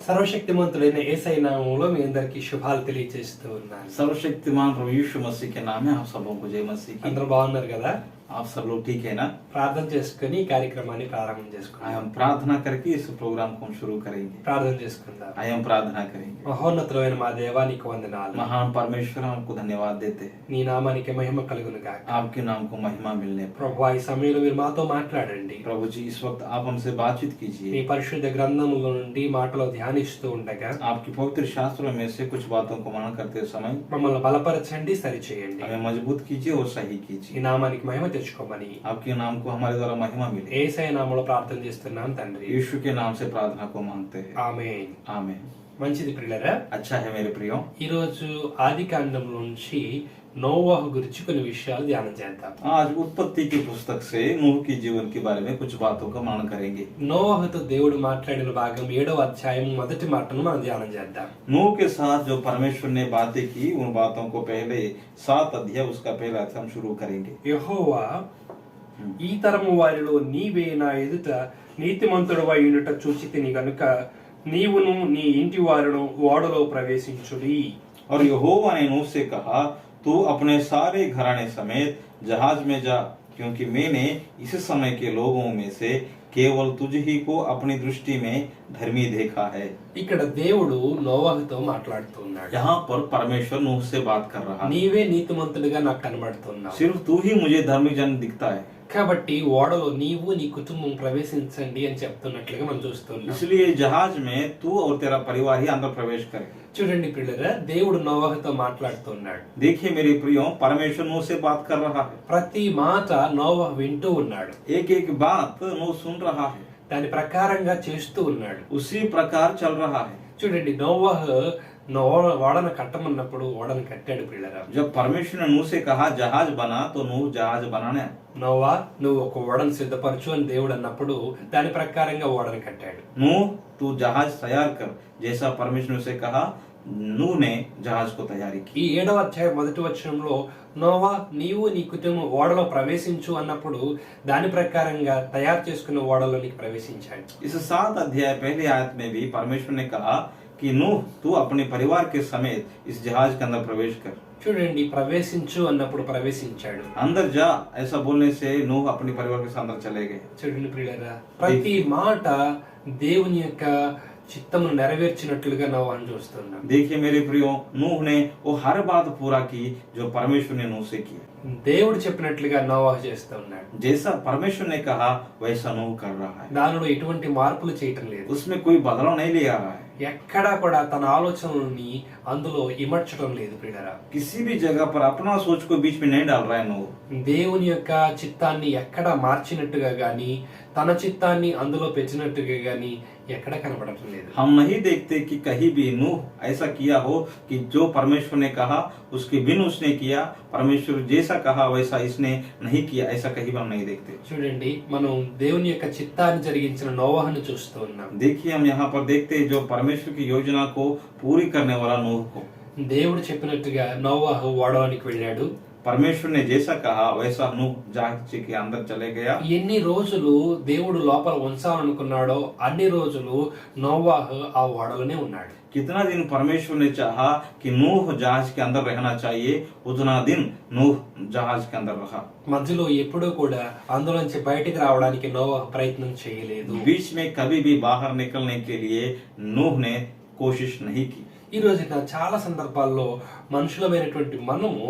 సర్వశక్తిమంతుడైన యేసయ్య నామములో మీ అందరికీ శుభాలు తెలియజేస్తూ ఉన్నాను. सर्वशक्तिमान प्रभु यीशु मसीह के नाम में आप सबों को जय मसीह की। అందరూ బాగున్నారు కదా? आप सब लोग ठीक है ना? ప్రార్థన చేసుకుని ఈ కార్యక్రమాన్ని ప్రారంభం చేసుకుందాం. हम प्रार्थना करके इस प्रोग्राम को हम शुरू करेंगे। ప్రార్థన చేసుకుందాం. हम प्रार्थना करेंगे। మహోన్నతుడైన మా దేవానికి వందనాలు. महान परमेश्वर हमको धन्यवाद देते हैं। నీ నామానికి మహిమ కలుగును గాక. आपके नाम को महिमा मिलने पर ప్రభువా, ఈ సమయంలో మీరు మాతో మాట్లాడండి. प्रभु जी इस वक्त आप हमसे बातचीत మీ कीजिए। పరిశుద్ధ గ్రంథముల నుండి మాటలు ధ్యానిస్తూ ఉండగా आपकी पवित्र शास्त्रों में से कुछ बातों को मनन करते समय మమ్మల్ని బలపరచండి, సరిచేయండి. हमें मजबूत कीजिए और सही ఈ कीजिए। నామానికి మహిమ తెచ్చుకోమని आपके नाम को हमारे द्वारा महिमा मिले। యేసయ్య నామములో ప్రార్థన చేస్తున్నాం తండ్రి. यीशु के नाम से प्रार्थना को मांगते हैं। ఆమేన్. आमीन। మంచిది ప్రియులారా, अच्छा है मेरे प्रियो। ఈ రోజు ఆది కాండం నుంచి నోవాహు గురించి కొన్ని విషయాలు ధ్యానం చేద్దాం. आज उत्पत्ति की पुस्तक से नूह की जीवन के बारे में कुछ बातों का मनन करेंगे। నోవాహుతో దేవుడు మాట్లాడిన భాగం 7వ అధ్యాయం మొదటి మాటను మనం ధ్యానం చేద్దాం. नूह के साथ जो परमेश्वर ने बातें की उन बातों को पहले 7 अध्याय उसका पहला अध्याय हम शुरू करेंगे। యెహోవా, ఈ తరము వారిలో నీవే నా ఎదుట నీతిమంతుడవై ఉండుట చూచితిని గనుక నీవును నీ ఇంటి వారును ఓడలో ప్రవేశించుడి. और यहोवा ने नूह से कहा, तू अपने सारे घराने समेत जहाज में जा, क्योंकि मैंने इस समय के लोगों में से केवल तुझ ही को अपनी दृष्टि में धर्मी देखा है। ఇక్కడ దేవుడు నోవాహుతో మాట్లాడుతున్నాడు. यहाँ पर परमेश्वर नूह से बात कर रहा है। నీవే నీతిమంతుడిగా నాకు కనబడుతున్నావు. सिर्फ तू ही मुझे धर्मी जन दिखता है। కాబట్టి ఓడలో నీవు నీ కుటుంబం ప్రవేశించండి అని చెప్తున్నట్లుగా మనం చూస్తున్నాం. इसलिए जहाज में तू और तेरा परिवार ही अंदर प्रवेश करे। చూడండి ప్రియులారా, దేవుడు నోవాహుతో మాట్లాడుతున్నాడు. देखिए मेरे प्रियो, परमेश्वर नूह से बात कर रहा है। ప్రతి మాట నోవాహు వింటూ ఉన్నాడు. एक एक बात नूह सुन रहा है, దాని ప్రకారంగా చేస్తూ ఉన్నాడు. उसी प्रकार चल रहा है। చూడండి, నోవాహు ఓడను కట్టమన్నప్పుడు ఓడను కట్టాడు ప్రియులారా. जब परमेश्वर ने नूह से कहा जहाज बना, तो नूह जहाज बनाने। నోవా, నువ్వు ఒక ఓడను సిద్ధపరచు అని దేవుడు అన్నప్పుడు దాని ప్రకారంగా ఓడను కట్టాడు. नूह तू जहाज तैयार कर, जैसा परमेश्वर से कहा नूह ने जहाज को तैयारी की। ఈ 7వ అధ్యాయం మొదటి వచనంలో నోవా, నీవు నీ కుటుంబం ఓడలో ప్రవేశించు అన్నప్పుడు దాని ప్రకారంగా తయారు చేసుకున్న ఓడలోనికి ప్రవేశించాడు. इस 7 अध्याय पहली आयत में भी परमेश्वर ने कहा कि नूह तू अपने परिवार के समेत इस जहाज के अंदर प्रवेश कर। చూడండి, ప్రవేశించు అన్నప్పుడు ప్రవేశించాడు. अंदर जा ऐसा बोलने से नूह अपने परिवार के साथ अंदर चले गए। చూడండి ప్రియులారా, ప్రతి మాట దేవుని యొక్క చిత్తమును నెరవేర్చినట్లుగా నోవాహును చూస్తున్నాం. देखिए मेरे प्रियो, नूह ने वो हर बात पूरा की जो परमेश्वर ने नूह से की। దేవుడు చెప్పినట్లుగా నోవాహు చేస్తూ ఉన్నాడు. जैसा परमेश्वर ने कहा वैसा नूह कर रहा है। దానిలో ఎటువంటి మార్పులు చేయటం లేదు. उसमें कोई बदलाव नहीं ले आ रहा है। ఎక్కడా కూడా తన ఆలోచనల్ని అందులో ఇమర్చడం లేదు ప్రియులారా. किसी भी जगह पर अपना सोच को बीच में नहीं डाल रहा है नूह। దేవుని యొక్క చిత్తాన్ని ఎక్కడ మార్చినట్టుగా గాని తన చిత్తాన్ని అందులో పెట్టినట్టుగా గాని ఎక్కడ కనబడటం లేదు. हम नहीं देखते कि कहीं भी नूह ऐसा किया हो कि जो परमेश्वर ने कहा उसके बिन उसने किया, परमेश्वर जैसा कहा वैसा इसने नहीं किया, ऐसा कहीं भी हम नहीं देखते। చూడండి, మనం దేవుని యొక్క చిత్తాన్ని జరిగించిన నోవాహును చూస్తూ ఉన్నాం. देखिए हम यहाँ पर देखते हैं जो परमेश्वर की योजना को पूरी करने वाला नूह को। దేవుడు చెప్పినట్టుగా నోవాహు ఓడలోనికి వెళ్ళాడు. परमेश्वर ने जैसा कहा वैसा नूह जहाज के अंदर चले गया। ఎన్ని రోజులు దేవుడు లోపల ఉంచాలనుకున్నాడో అన్ని రోజులు నోవాహు ఆ ఓడలోనే ఉన్నాడు. कितना दिन परमेश्वर ने चाहा कि नूह जहाज के अंदर रहना चाहिए, उतना दिन नूह जहाज के अंदर रहा। మధ్యలో ఎప్పుడూ కూడా అందులోంచి బయటికి రావడానికి నోవాహు ప్రయత్నం చేయలేదు. बीच में कभी भी बाहर निकलने के लिए नूह ने कोशिश नहीं की। ఈ రోజున చాలా సందర్భాల్లో మనుషులమైనటువంటి మనము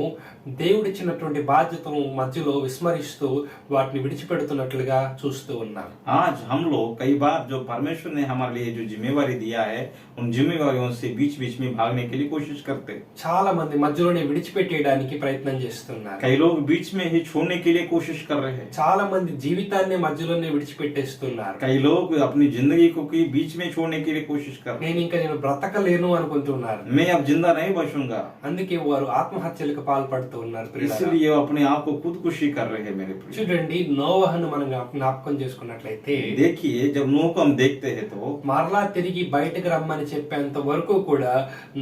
దేవుడిచ్చినటువంటి బాధ్యతను మధ్యలో విస్మరిస్తూ వాటిని విడిచిపెడుతున్నట్లుగా చూస్తూ ఉన్నాం. आज हम लोग कई बार जो परमेश्वर ने हमारे लिए जो जिम्मेवारी दिया है उन जिम्मेवारियों से बीच बीच में भागने के लिए कोशिश करते। చాలా మంది మధ్యలోనే విడిచిపెట్టేయడానికి ప్రయత్నం చేస్తున్నారు. कई लोग बीच में ही छोड़ने के लिए कोशिश कर रहे हैं। చాలా మంది జీవితాన్ని మధ్యలోనే విడిచిపెట్టేస్తున్నారు. कई लोग अपनी जिंदगी को की बीच में छोड़ने के लिए कोशिश कर रहे నేను బ్రతకలేను అనుకుంటున్నారు. हैं। मैं अब जिंदा नहीं बचूंगा, అందుకే వారు ఆత్మహత్యలకు పాల్పడుతూ ఉన్నారు. इसलिए वो अपने आप को खुदकुशी कर रहे हैं। मेरे प्रिय, చూడండి, నోవాహును మనం జ్ఞాపకం చేసుకున్నట్లయితే देखिए जब नूह को हम देखते हैं तो మరలా తిరిగి బయటకు రమ్మని చెప్పేంత వరకు కూడా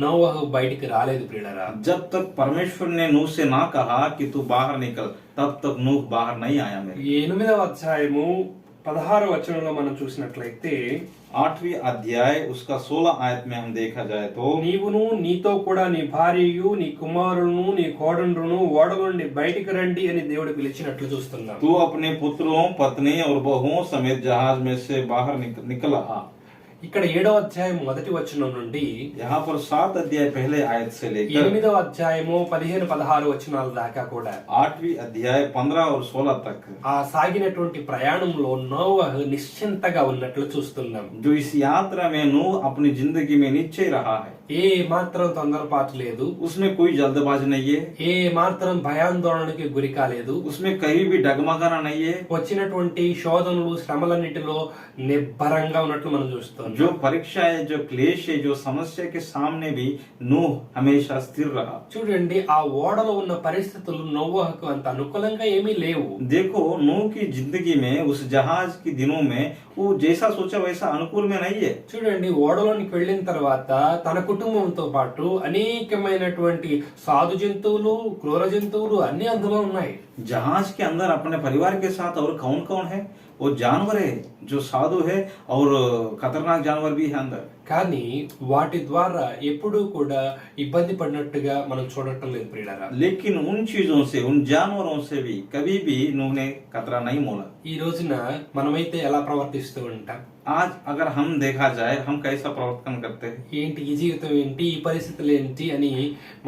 నోవాహు బయటికి రాలేదు ప్రియులారా. जब तक परमेश्वर ने नूह से ना कहा कि तू बाहर निकल, तब तक नूह बाहर नहीं आया। मेरे 8వ అధ్యాయము 16వ వచనంలో మనం చూసినట్లయితే 8वीं अध्याय उसका 16 आयत में हम देखा जाए तो నీవును నీతో కూడా నీ భార్యయు నీ కుమారులను నీ కోడండ్రును ఓడల నుండి బయటికి రండి అని దేవుడు పిలిచినట్లు చూస్తున్నాం. तू अपने पुत्रों पत्नी और बहुओं समेत जहाज में से बाहर निकला। ఇక్కడ 7వ అధ్యాయం మొదటి వచనం నుండి यहाँ पर 7 अध्याय पहले आयत से लेकर 8వ అధ్యాయము 15-16 వచనాల దాకా కూడా 8वीं अध्याय 15 और 16 तक ఆ సాగినటువంటి ప్రయాణంలో నోవహు నిశ్చింతగా ఉన్నట్లు చూస్తున్నాం. जो इस यात्रा में नूह अपनी जिंदगी में निश्चय रहा है, ఏ మాత్రం తొందరపాటు లేదు, उसमें कोई जल्दबाजी नहीं है, ఏ మాత్రం భయాందోళనకి గురి కాలేదు, उसमें कहीं भी डगमगाना नहीं है। వచ్చినటువంటి శోధనలు శ్రమలన్నిటిలో నిబ్బరంగా ఉన్నట్లు మనం చూస్తాం. जो परीक्षा है, जो क्लेश है, जो समस्या के सामने भी नूह हमेशा स्थिर रहा। చూడండి, ఆ ఓడలో ఉన్న పరిస్థితులు నోవహుకు అంత అనుకూలంగా ఏమీ లేవు. देखो, नूह की जिंदगी में उस जहाज के दिनों में वो जैसा सोचा वैसा अनुकूल में नहीं है। చూడండి, ఓడలోనికి వెళ్ళిన తర్వాత తన కుటుంబంతో పాటు అనేకమైనటువంటి సాధు జంతువులు, క్రూర జంతువులు అన్ని అందులో ఉన్నాయి. जहाज के अंदर अपने परिवार के साथ और कौन कौन है? वो जानवर है जो साधु है और खतरनाक जानवर भी है अंदर। కానీ వాటి ద్వారా ఎప్పుడూ కూడా ఇబ్బంది పడినట్టుగా మనం చూడటం లేదు ప్రియులారా. लेकिन उन चीजों से, उन जानवरों से भी कभी भी नूह ने खतरा नहीं मोला। ఈ రోజున మనమైతే ఎలా ప్రవర్తిస్తూ ఉంటాం? आज अगर हम देखा जाए, हम कैसा प्रवर्तन करते हैं? ఏంటి ఈ జీవితం ఏంటి, ఈ పరిస్థితులు ఏంటి అని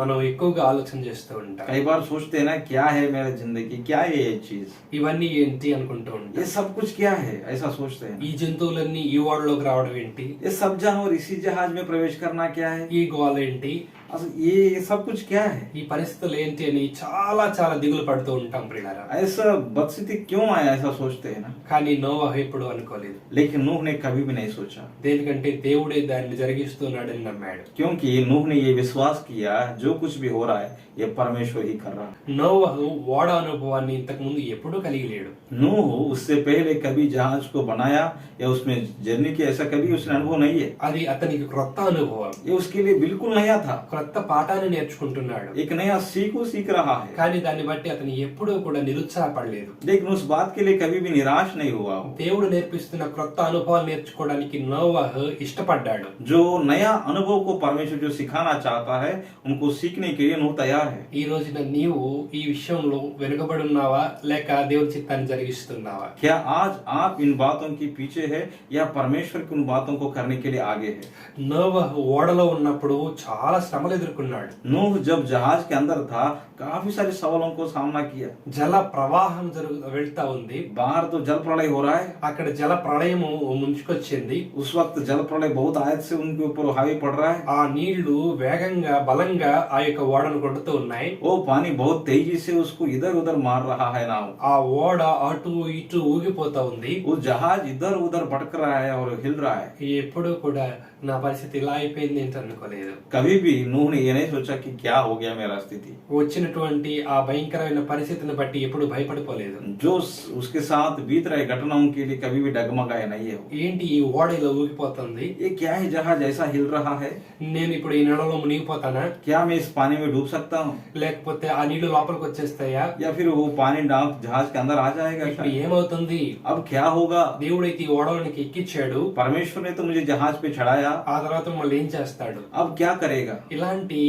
మనం ఎక్కువగా ఆలోచన చేస్తూ ఉంటాం. कई बार सोचते हैं ना, क्या है मेरा जिंदगी, क्या है ये चीज, ఇవన్నీ ఏంటి అనుకుంటూ ఉంటాం. ये सब कुछ क्या है, ऐसा सोचते हैं। ఈ జంతువులన్నీ ఈ ఓడలోకి రావడం ఏంటి, ये सब जानवर इसी जहाज में प्रवेश करना क्या है, ఈ గోల ఏంటి, असल ये सब कुछ क्या है, ఈ పరిస్థితులు ఏంటి అని చాలా చాలా దిగులు పడుతూ ఉంటాం ప్రియులారా. ऐसा बदस्थिति क्यों आया, ऐसा सोचते हैं ना। కానీ నోవహు ఎప్పుడు అనుకోలేదు. लेकिन नूह ने कभी भी नहीं सोचा, దేనికంటే దేవుడే దాన్ని జరిగిస్తున్నాడని నమ్మాడు. क्योंकि नूह ने ये विश्वास किया जो कुछ भी हो रहा है ये परमेश्वर ही कर रहा है। నోవహు ఓడ అనుభవాన్ని ఇంతకు ముందు ఎప్పుడూ కలిగి లేడు. नूह उससे पहले कभी जहाज को बनाया या उसमें जर्नी की ऐसा कभी उसने अनुभव नहीं है। అది అతనికి క్రొత్త అనుభవం, ये उसके लिए बिल्कुल नया था, క్రొత్త పాఠాన్ని నేర్చుకుంటున్నాడు. एक नया सीख रहा है। కానీ దాన్ని బట్టి అతను ఎప్పుడూ కూడా నిరుత్సాహపడలేదు. लेकिन उस बात के लिए कभी भी निराश नहीं हुआ। దేవుడు నేర్పిస్తున్న క్రొత్త అనుభవాలు నేర్చుకోవడానికి నోవహు ఇష్టపడ్డాడు. जो नया अनुभव को परमेश्वर जो सिखाना चाहता है उनको सीखने के लिए नूह तैयार है। ఈ రోజున నీవు ఈ విషయంలో వెనుకబడి ఉన్నావా లేక దేవుని చిత్తాన్ని జరిగిస్తున్నావా? क्या आज आप इन बातों के पीछे है या परमेश्वर की उन बातों को करने के लिए आगे है? నోవహు ఓడలో ఉన్నప్పుడు చాలా శ్రమలు ఎదుర్కొన్నాడు. नूह जब जहाज के अंदर था काफी सारे सवालों को सामना किया। జల ప్రవాహం వెళ్తా ఉంది. बाहर तो जल प्रलय हो रहा है, అక్కడ జల ప్రళయము ముంచుకొచ్చింది. उस वक्त जल प्रलय बहुत आयत से उनके ऊपर हावी पड़ रहा है। ఆ నీళ్లు వేగంగా బలంగా ఆ యొక్క ఓడను కొడుతూ ఉన్నాయి. वो पानी बहुत तेजी से उसको इधर उधर मार रहा है नाव। ఆ ఓడ అటు ఇటు ఊగిపోతా ఉంది. वो जहाज इधर उधर भटक रहा है और हिल रहा है। ఎప్పుడు కూడా నా పరిస్థితి ఇలా అయిపోయింది ఏంటి అనుకోలేదు. कभी भी नूह ने ये नहीं सोचा कि क्या हो गया मेरा स्थिति। వచ్చినటువంటి ఆ భయంకరమైన పరిస్థితిని బట్టి ఎప్పుడు భయపడిపోలేదు. जो उसके साथ बीत रहे घटनाओं के लिए कभी भी डगमगाया नहीं है। ఏంటి ఈ ఓడ ఇలా ఊగిపోతుంది, ये क्या है, जहाज ऐसा हिल रहा है, నేను ఇప్పుడు ఈ నీళ్ళలో మునిగిపోతానా, क्या मैं इस पानी में डूब सकता हूँ, లేకపోతే ఆ నీళ్లు లోపలికి వచ్చేస్తాయా, या फिर वो पानी जहाज के अंदर आ जाएगा ఇప్పుడు क्या? ఏమవుతుంది? अब क्या होगा? దేవుడైతే ఈ ఓడలోనికి ఎక్కించాడు, परमेश्वर ने तो मुझे जहाज पे चढ़ाया, ఆ తర్వాత మళ్ళీ ఏం చేస్తాడు? अब क्या करेगा? ఇలాంటి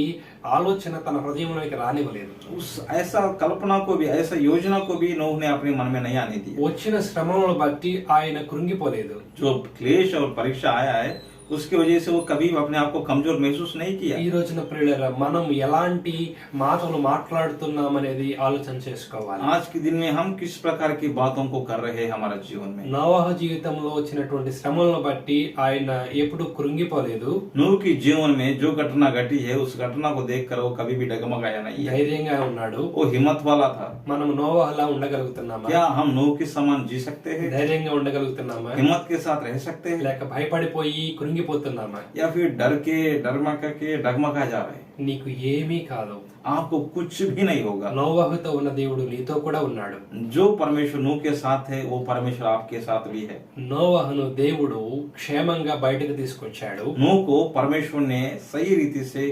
ఆలోచన తన హృదయంలోకి రానివ్వలేదు. उस ऐसा कल्पना को भी, ऐसा योजना को भी नूह ने अपने मन में नहीं आने दिया। వచ్చిన శ్రమలను బట్టి ఆయన కృంగిపోలేదు. जो क्लेश और परीक्षा आया है उसकी वजह से वो कभी अपने आप को कमजोर महसूस नहीं किया। ఈ రోజున ప్రియులారా, మనం ఎలాంటి మాటలు మాట్లాడుతున్నాం అనేది ఆలోచన చేసుకోవాలి. आज के दिन में हम किस प्रकार की बातों को कर रहे हैं हमारे जीवन में। నోవహు జీవితంలో వచ్చినటువంటి శ్రమలను బట్టి ఆయన ఎప్పుడు కృంగిపోలేదు. नूह की जीवन में जो घटना घटी है उस घटना को देखकर वो कभी भी डगमगाया नहीं है। ధైర్యంగా ఉన్నాడు. वो हिम्मत वाला था। మనం నోవహులా ఉండగలుగుతున్నామా? क्या हम नूह के समान जी सकते हैं? ధైర్యంగా ఉండగలుగుతున్నామా? हिम्मत के साथ रह सकते हैं? లేక భయపడిపోయి కృంగిపోతున్నామా? या फिर डर के डगमगा जा रहे हैं? నీకు ఏమీ కాదు. आपको कुछ भी नहीं होगा। నోవహుతో ఉన్న దేవుడు నీతో కూడా ఉన్నాడు. जो परमेश्वर नूह के साथ है वो परमेश्वर आपके साथ भी है। నోవహును దేవుడు క్షేమంగా బయటకు తీసుకొచ్చాడు. नूह को परमेश्वर ने सही रीति से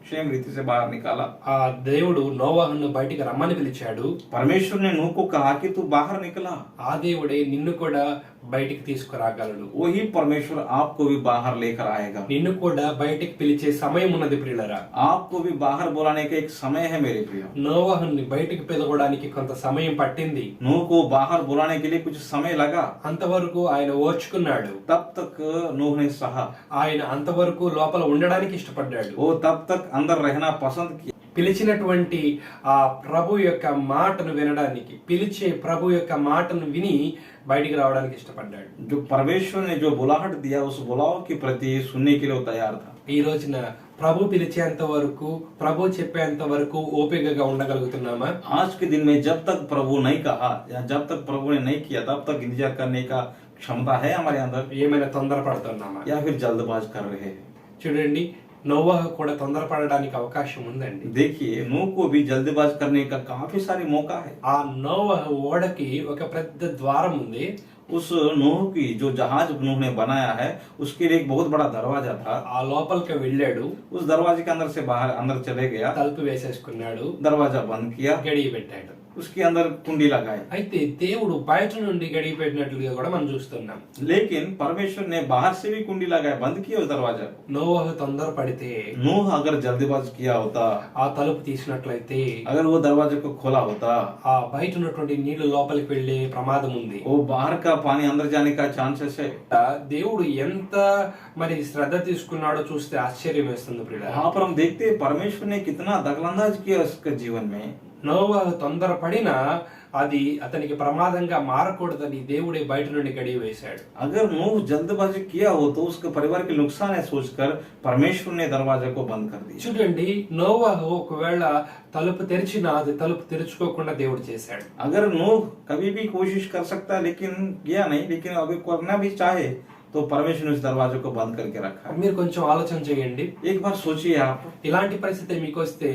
क्षेम रीति से बाहर निकाला। ఆ దేవుడు నోవహును బయటికి రమ్మని పిలిచాడు. परमेश्वर ने नूह को कहा कि तू बाहर निकला। ఆ దేవుడే నిన్ను కూడా బయటికి తీసుకురాగలడు. वही परमेश्वर आपको भी बाहर लेकर आएगा। నిన్ను కూడా బయటికి పిలిచే సమయం ఉన్నది ప్రియులరా. आपको भी बाहर बुलाने का एक समय है मेरे प्रिय। నోవహుని బయటికి పిలవడానికి కొంత సమయం పట్టింది. नूह को बाहर बुलाने के लिए कुछ समय लगा। అంతవరకు ఆయన ఓర్చుకున్నాడు. तब तक नूह ने सहा। ఆయన అంతవరకు లోపల ఉండడానికి ఇష్టపడ్డాడు. वो तब तक अंदर रहना पसंद किया। పిలిచినటువంటి ఆ ప్రభు యొక్క మాటను వినడానికి, పిలిచే ప్రభు యొక్క మాటను విని బయటికి రావడానికి ఇష్టపడ్డాడు. जो परमेश्वर ने जो बुलाहट दिया उस बुलाव के प्रति सुनने के लिए वो तैयार था। ఈ రోజున ప్రభు పిలిచేంత వరకు, ప్రభు చెప్పేంత వరకు ఓపికగా ఉండగలుగుతున్నామా? आज के दिन में जब तक प्रभु नहीं कहा या जब तक प्रभु ने नहीं किया तब तक इंतजार करने का क्षमता है हमारे अंदर, ఏమైనా తొందరపడుతున్నామా? या फिर जल्दबाज कर रहे हैं। చూడండి, నోవహు కూడా తొందరపడడానికి అవకాశం ఉందండి. देखिए नूह को भी जल्दबाज करने का काफी सारी मौका है। ఆ నోవహు ఓడకి ఒక పెద్ద ద్వారం ఉంది. उस नूह की जो जहाज नूह ने बनाया है उसके लिए एक बहुत बड़ा दरवाजा था। ఆ లోపలికి వెళ్ళాడు. उस दरवाजे के अंदर से बाहर अंदर चले गया, తలుపు వేసేసుకున్నాడు, दरवाजा बंद किया, గడియ పెట్టాడు. उसके अंदर कुंडी लगाई। అయితే దేవుడు బయట నుండి గడియ పెట్టినట్లుగా కూడా మనం చూస్తున్నాం. लेकिन परमेश्वर ने बाहर से भी कुंडी लगाया, बंद किया उस दरवाजा को। నోవహు తొందరపడితే, नूह अगर जल्दबाज किया होता, ఆ తలుపు తీసినట్లయితే अगर वो दरवाजे को खोला होता, ఆ బయట ఉన్నటువంటి నీళ్లు లోపలికి వెళ్లే ప్రమాదం ఉంది. वो बाहर का पानी अंदर जाने का चांसेस है। దేవుడు ఎంత మరి శ్రద్ధ తీసుకున్నాడో చూస్తే ఆశ్చర్యం వేస్తుంది ప్రియులారా. वहाँ पर हम देखते हैं परमेश्वर ने कितना दखलंदाज किया उसके जीवन में। నోవహు తొందరపడినా అది అతనికి ప్రమాదంగా మారకూడదని దేవుడే బయట నుండి గడియ వేశాడు. अगर नूह जल्दबाजी किया हो तो उसके परिवार के नुकसान है सोचकर परमेश्वर ने दरवाजे को बंद कर दिया। చూడండి, నోవహు ఒకవేళ తలుపు తెరిచినా అది తలుపు తెరుచుకోకుండా దేవుడు చేశాడు. अगर नूह कभी भी कोशिश कर सकता है लेकिन किया नहीं, लेकिन अगर करना भी चाहे तो परमेश्वर ने उस दरवाजे को बंद करके रखा है। మీరు కొంచెం ఆలోచన చేయండి. एक बार सोचिए आप, ఇలాంటి పరిస్థితి మీకు వస్తే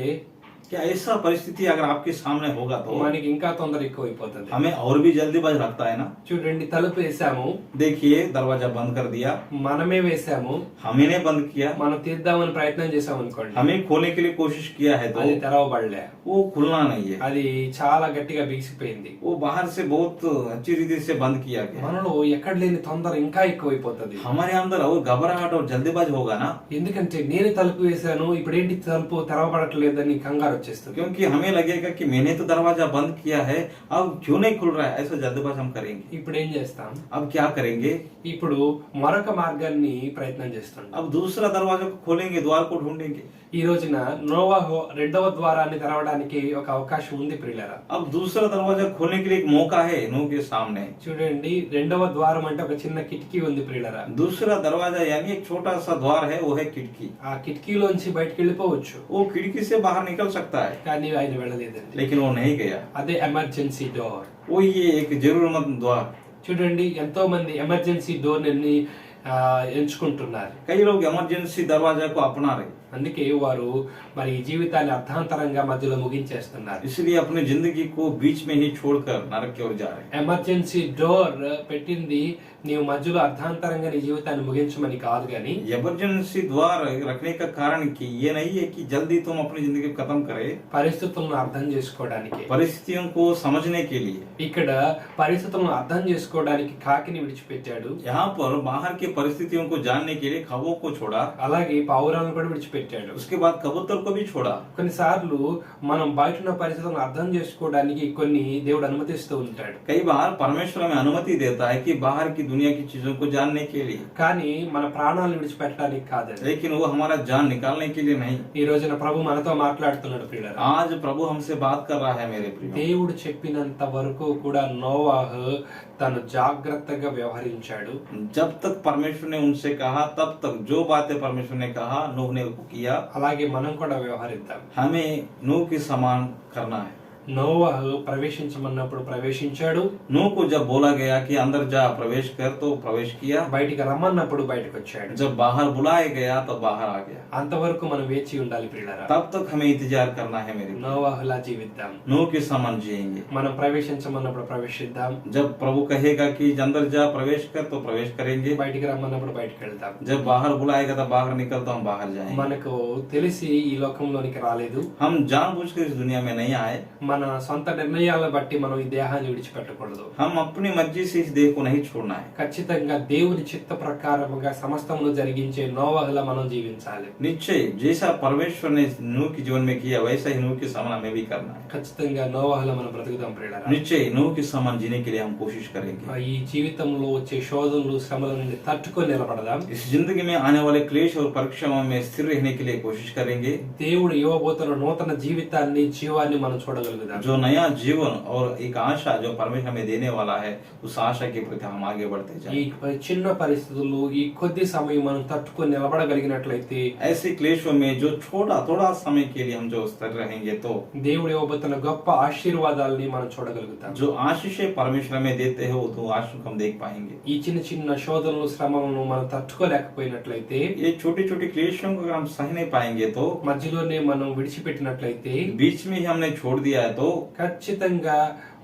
क्या ऐसा परिस्थिति अगर आपके सामने होगा तो మనకి ఇంకా తొందర ఎక్కువైపోతుంది. हमें और भी जल्दीबाज रखता है ना। చూడండి, తలుపు వేసాము, देखिए दरवाजा बंद कर दिया, మనమే వేసాము, हमें ने बंद किया, మనం తీద్దామని ప్రయత్నం చేసాం అనుకోండి, हमें खोलने के लिए कोशिश किया है तो అది తెరవబడలే, वो खुलना नहीं है, అది చాలా గట్టిగా బిగిసిపోయింది. वो बाहर से बहुत अच्छी रीति से बंद किया गया। మనలో ఎక్కడ లేని తొందర ఇంకా ఎక్కువైపోతుంది. हमारे अंदर और घबराहट और जल्दीबाज होगा ना, ఎందుకంటే నేను తలుపు వేసాను, ఇప్పుడేంటి తలుపు తెరవబడట్లేదని కంగారు వచ్చేస్తుంది. क्योंकि हमें लगेगा कि मैंने तो दरवाजा बंद किया है, अब क्यों नहीं खुल रहा है, ऐसा जल्दबाज हम करेंगे। ఇప్పుడు ఏం చేస్తాం? अब क्या करेंगे? ఇప్పుడు మరొక మార్గాన్ని ప్రయత్నం చేస్తాం. अब दूसरा दरवाजा को खोलेंगे, द्वार को ढूंढेंगे। ఈ రోజున నోవహు రెండవ ద్వారాన్ని తెరవడానికి ఒక అవకాశం ఉంది ప్రియులారా. अब दूसरा दरवाजा खोलने के लिए एक मौका है नूह के सामने। చూడండి, రెండవ ద్వారం అంటే ఒక చిన్న కిటికీ ఉంది ప్రియులారా. दूसरा दरवाजा यानी एक छोटा सा द्वार है, वो है खिड़की। ఆ కిటికీలోంచి బయటకు వెళ్ళిపోవచ్చు, वो खिड़की से बाहर निकल सकता है, కానీ ఆయన వెళ్ళలేదండి. लेकिन वो नहीं गया। అదే ఎమర్జెన్సీ డోర్. वो ये एक जरूरतमंद द्वार। చూడండి, ఎంతో మంది ఎమర్జెన్సీ డోర్ ని ఎంచుకుంటున్నారు. कई लोग इमरजेंसी दरवाजा को अपना रहे, అందుకే వారు మరి జీవితాన్ని అర్థాంతరంగా మధ్యలో ముగించేస్తున్నారు. इसलिए अपनी जिंदगी को बीच में ही छोड़कर नरक की ओर जा रहे हैं। ఎమర్జెన్సీ డోర్ పెట్టింది నీవు మధ్యలో అర్థాంతరంగా నీ జీవితాన్ని ముగించమని కాదు గాని, इमरजेंसी द्वार रखने का कारण कि ये नहीं है कि जल्दी तुम अपनी जिंदगी को खत्म करे, పరిస్థితులను అర్థం చేసుకోవడానికి. परिस्थितियों को समझने के लिए। ఇక్కడ పరిస్థితులను అర్థం చేసుకోవడానికి కాకిని విడిచిపెట్టాడు, यहाँ पर बाहर की परिस्थितियों को जानने के लिए खबरों को छोड़ा, అలాగే పావురాలను కూడా విడిచిపెట్టాడు. उसके बाद कबूतर को भी छोड़ा। కొన్నిసార్లు మనం బయట ఉన్న పరిస్థితులను అర్థం చేసుకోవడానికి కొన్ని దేవుడు అనుమతిస్తూ ఉంటాడు. कई बार परमेश्वर हमें अनुमति देता है कि बाहर की दुनिया की चीजों को जानने के लिए, కానీ మన ప్రాణాలను విడిచిపెట్టడానికి కాదండి. लेकिन वो हमारा जान निकालने के लिए नहीं। ఈ రోజున ప్రభు మనతో మాట్లాడుతున్నాడు ప్రియులారా. आज प्रभु हमसे बात कर रहा है मेरे प्रिय। దేవుడు చెప్పినంత వరకు కూడా నోవాహు తను జాగ్రత్తగా వ్యవహరించాడు. जब तक परमेश्वर ने उनसे कहा तब तक जो बातें परमेश्वर ने कहा नूह ने किया। అలాగే మనం కూడా వ్యవహరిద్దాం. हमें नूह के समान करना है। నోవహు ప్రవేశించమన్నప్పుడు ప్రవేశించాడు, नूह को जब बोला गया कि अंदर जा प्रवेश कर तो प्रवेश किया, బయటికి రమ్మన్నప్పుడు బయటకు వచ్చాడు. जब बाहर बुलाया गया तो बाहर आ गया। అంతవరకు మనం వేచి ఉండాలి ప్రియులారా. तब तक हमें इंतजार करना है मेरे। నోవహులా జీవిద్దాం. नूह के समान जिएंगे। మనం ప్రవేశించమన్నప్పుడు ప్రవేశిద్దాం, जब प्रभु कहेगा कि अंदर जा प्रवेश कर तो प्रवेश करेंगे, బయటికి రమ్మన్నప్పుడు బయటికి వెళ్తాం. जब बाहर बुलाएगा तो बाहर निकल तो हम बाहर जाएंगे। మనకు తెలిసి ఈ లోకంలోనికి రాలేదు, हम जानबूझकर इस दुनिया में नहीं आए, మన సొంత నిర్ణయాలను బట్టి మనం ఈ దేహాన్ని విడిచిపెట్టకూడదు. हम अपनी मर्जी से इस देह को नहीं छोड़ना है। ఖచ్చితంగా దేవుని చిత్త ప్రకారముగా సమస్తమును జరిగించే నోవహులా మనం జీవించాలి. निश्चय जैसा परमेश्वर ने नूह के जीवन में किया वैसा ही नूह के समान हमें भी करना है। ఖచ్చితంగా నోవహులా మనం బ్రతుకుదాం ప్రియులారా. निश्चय नूह के समान जीने के लिए हम कोशिश करेंगे। ఈ జీవితంలో వచ్చే శోధనలు శ్రమల నుండి తట్టుకొని నిలబడదాం. इस जिंदगी में आने वाले क्लेश और परीक्षाओं में स्थिर रहने के लिए कोशिश करेंगे। దేవుడు ఇవ్వబోతున్న నూతన జీవితాన్ని జీవాన్ని మనం చూడగలుగుదాం. जो नया जीवन और एक आशा जो परमेश्वर हमें देने वाला है, उस आशा के प्रति हम आगे बढ़ते ఈ जाएं। చిన్న పరిస్థితుల్లో ఈ కొద్ది సమయం మనం తట్టుకొని నిలబడగలిగినట్లయితే ऐसे क्लेशों में जो थोड़ा समय के लिए हम जो स्थिर रहेंगे तो దేవుడు ఇవ్వబోతున్న గొప్ప ఆశీర్వాదాలని మనం చూడగలుగుతాం. जो आशीषें परमेश्वर हमें देते हैं वो तो आशीष हम देख पाएंगे। ఈ చిన్న చిన్న శోధనలు శ్రమలను మనం తట్టుకోలేకపోయినట్లయితే, ये छोटी छोटी क्लेशों को अगर हम सह नहीं पाएंगे तो, మధ్యలోనే మనం విడిచిపెట్టినట్లయితే बीच में ही हमने छोड़ दिया है तो ఖచ్చితంగా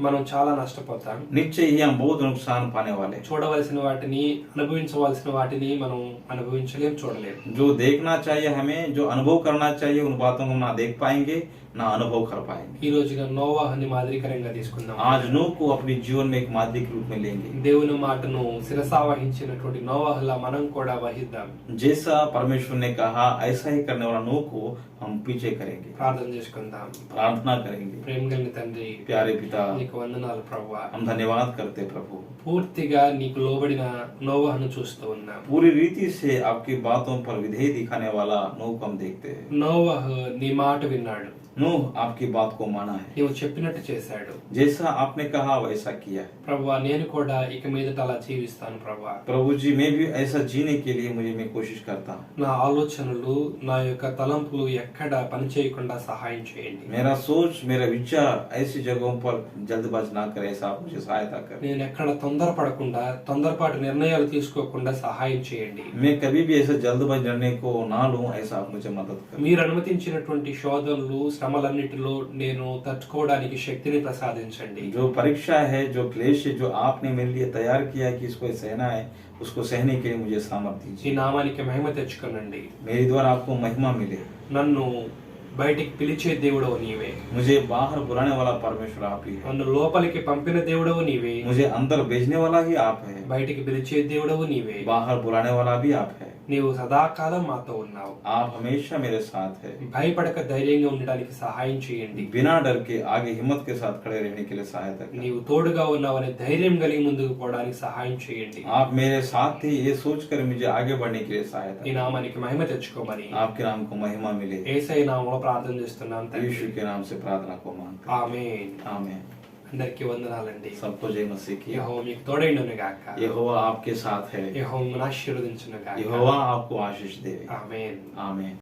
మనం చాలా నష్టపోతాం. निश्चय ही हम बहुत नुकसान पाने वाले हैं। చూడవలసిన వాటిని, అనుభవించవలసిన వాటిని మనం అనుభవించలేం, చూడలేం. जो देखना चाहिए हमें, जो अनुभव करना चाहिए, उन बातों को हम ना देख पाएंगे ना अनुभव कर पाएंगे। ఈ రోజున నోవాహుని మాదిరికరంగా తీసుకుందాం. आज नूह को अपने जीवन में एक मादरी के रूप में लेंगे। దేవుని మాటను శిరసావహించినటువంటి నోవాహులా మనం కూడా వహిద్దాం. जैसा परमेश्वर ने कहा ऐसा ही करने वाला नूह को हम पीछे करेंगे, ప్రార్థన చేసుకుందాం. प्रार्थना करेंगे। ప్రేమ కలిగిన తండ్రి, प्यारे पिता, నీకు వందనాలు ప్రభువా. हम धन्यवाद करते प्रभु। పూర్తిగా నీకు లోబడిన నోవాహును చూస్తూ ఉన్నాం. पूरी रीति से आपकी बातों पर विधेय दिखाने वाला नूह को हम देखते हैं। నోవాహు నీ మాట విన్నాడు, नूह आपकी बात को माना है, నీవు చెప్పినట్టు చేశాడు. जैसा आपने कहा वैसा किया है। ప్రభువా, నేను కూడా ఇక మీదట అలా జీవిస్తాను ప్రభువా. प्रभु जी मैं भी ऐसा जीने के लिए मैं कोशिश करता हूँ। నా ఆలోచనలు, నా యొక్క తలంపులు ఎక్కడ పని చేయకుండా సహాయం చేయండి. मेरा सोच, मेरा विचार ऐसी जगहों पर जल्दबाज ना करे, ऐसा आप मुझे सहायता कर। నేను ఎక్కడ తొందరపడకుండా, తొందరపాటు నిర్ణయాలు తీసుకోకుండా సహాయం చేయండి. मैं कभी भी ऐसा जल्दबाज निर्णय को ना लूं, ऐसा आप मुझे मदद कर। మీరు అనుమతించినటువంటి శోధనలు, శ్రమలన్నిటిలో నేను తట్టుకోవడానికి శక్తిని ప్రసాదించండి. जो परीक्षा है, जो क्लेश है, जो आपने मेरे लिए तैयार किया है कि इसको सहना है, उसको सहने के लिए मुझे सामर्थ्य ఈ दीजिए। నామానికి మహిమ తెచ్చుకోనండి. मेरे द्वारा आपको महिमा मिले। నన్ను బయటికి పిలిచే దేవుడవు నీవే, मुझे बाहर बुलाने वाला परमेश्वर आप ही है, నన్ను లోపలికి పంపిన దేవుడవు నీవే, मुझे अंदर भेजने वाला ही आप है, బయటికి పిలిచే దేవుడవు నీవే. बाहर बुलाने वाला भी आप है। నీవు సదాకాలం మాతో ఉన్నావు. आप हमेशा मेरे साथ है। భయపడక ధైర్యంగా ఉండడానికి సహాయం చేయండి. बिना डर के आगे हिम्मत के साथ खड़े रहने के लिए सहायता करें। నీవు తోడుగా ఉన్నావనే ధైర్యం కలిగి ముందుకు పోవడానికి సహాయం చేయండి. आप मेरे साथ ही ये सोच कर मुझे आगे बढ़ने के लिए सहायता ఈ करें। నామానికి మహిమ తెచ్చుకోమని आपके नाम को महिमा मिले, యేసయ్య నామములో ప్రార్థన చేస్తున్నాం తండ్రి. यीशु के नाम से प्रार्थना को मांगते हैं। ఆమేన్. आमीन। అందరికీ వందనాలండి. सबको जय मसीह की। యెహోవా మీకు తోడైండును గాక. यहोवा आपके साथ है, యెహోవా మిమ్మల్ని ఆశీర్వదించును గాక. यहोवा आपको आशीष दे। ఆమేన్. आमीन।